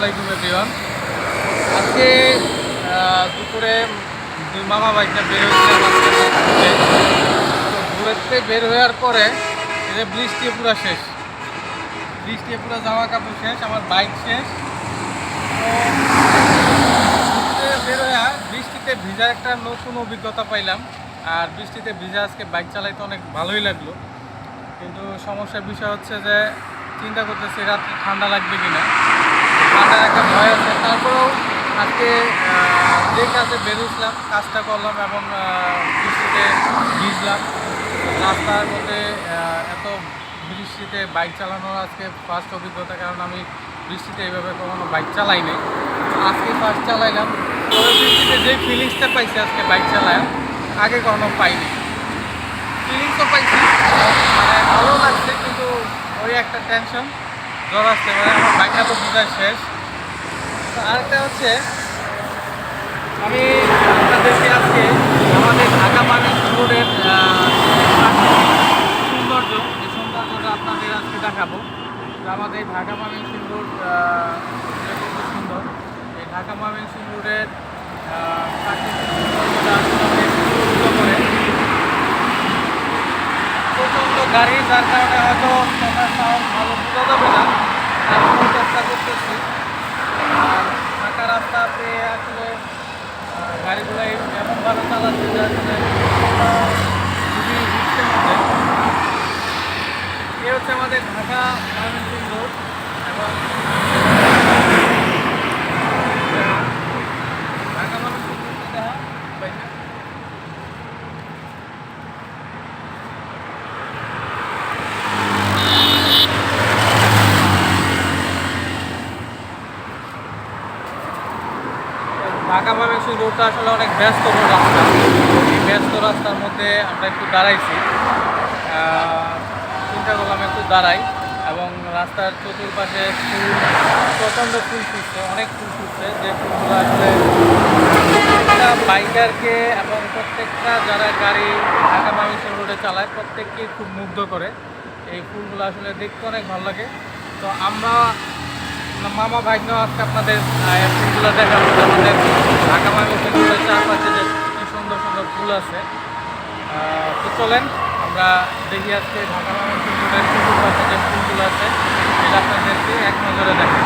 আলাইকুম এভরিওয়ান। আজকে দুপুরে দুই মামা বাইকটা বের হয়েছিলাম আজকে ঘুরতে। তো ঘুরতে বের হওয়ার পরে এই যে বৃষ্টি পুরো শেষ, বৃষ্টি পুরো জামা কাপড় শেষ, আমার বাইক শেষ। তো ঘুরতে বের হয়ে বৃষ্টিতে ভিজার একটা নতুন অভিজ্ঞতা পাইলাম। আর বৃষ্টিতে ভিজা আজকে বাইক চালাইতে অনেক ভালোই লাগলো, কিন্তু সমস্যার বিষয় হচ্ছে যে চিন্তা করতেছি রাত্রে ঠান্ডা লাগবে কিনা, ঠান্ডার একটা ভয় আছে। তারপরেও আজকে যে কাজে বেরিয়েছিলাম কাজটা করলাম এবং বৃষ্টিতে ভিজলাম। রাস্তার মধ্যে এত বৃষ্টিতে বাইক চালানোর আজকে ফার্স্ট অভিজ্ঞতা, কারণ আমি বৃষ্টিতে এইভাবে কখনো বাইক চালাই নাই, আজকে ফার্স্ট চালাইলাম। তবে বৃষ্টিতে যে ফিলিংসটা পাইছি আজকে বাইক চালায় আগে কখনো পাইনি। ফিলিংসও পাইছি, মানে ভালো লাগছে, কিন্তু ওই একটা টেনশন জ্বর আসছে, মানে আমার বাইকটা তো বোঝায় শেষ। তো আরেকটা হচ্ছে আমি আপনাদেরকে আজকে আমাদের ঢাকা ময়মনসিংহ রোডের সৌন্দর্য, এই সৌন্দর্যটা আপনাদের আজকে দেখাবো। তো আমাদের ঢাকা ময়মনসিংহ রোড খুব সুন্দর। এই ঢাকা ময়মনসিংহ রোডের করে প্রচণ্ড গাড়ি, যার কারণে হয়তো কথার সাউন্ড ভালো বোঝা যাবে না, তারপরেও চেষ্টা করতেছি। আর ফাঁকা রাস্তাতে আসলে গাড়িগুলো এমনভাবে চালাচ্ছে যে আসলে খুবই রিস্কের মধ্যে। এ হচ্ছে আমাদের ঢাকা ময়মনসিংহ রোড এবং ঢাকা ময়মনসিংহ রোড দেখা পাইছে। ঢাকা ময়মনসিংহ রোডটা আসলে অনেক ব্যস্ততর রাস্তা। এই ব্যস্ত রাস্তার মধ্যে আমরা একটু দাঁড়াইছি, চিন্তা করলাম একটু দাঁড়াই। এবং রাস্তার চতুর্পাশে ফুল, প্রচণ্ড ফুল ফুটছে, অনেক ফুল ফুটছে, যে ফুলগুলো আসলে প্রত্যেকটা বাইকারকে এবং প্রত্যেকটা যারা গাড়ি ঢাকা ময়মনসিংহ রোডে চালায় প্রত্যেককেই খুব মুগ্ধ করে। এই ফুলগুলো আসলে দেখতে অনেক ভালো লাগে। তো আমরা মামা ভাগ্নেও আজকে আপনাদের ফুলগুলো দেখাবো। আমাদের ঢাকা ময়মনসিংহ রোডের চারপাশে যে কি সুন্দর সুন্দর ফুল আছে। তো চলেন আমরা দেখি আজকে ঢাকা ময়মনসিংহ রোডের চতুর্পাশে যে ফুলগুলো আছে, এটা আপনাদেরকে এক নজরে দেখাই।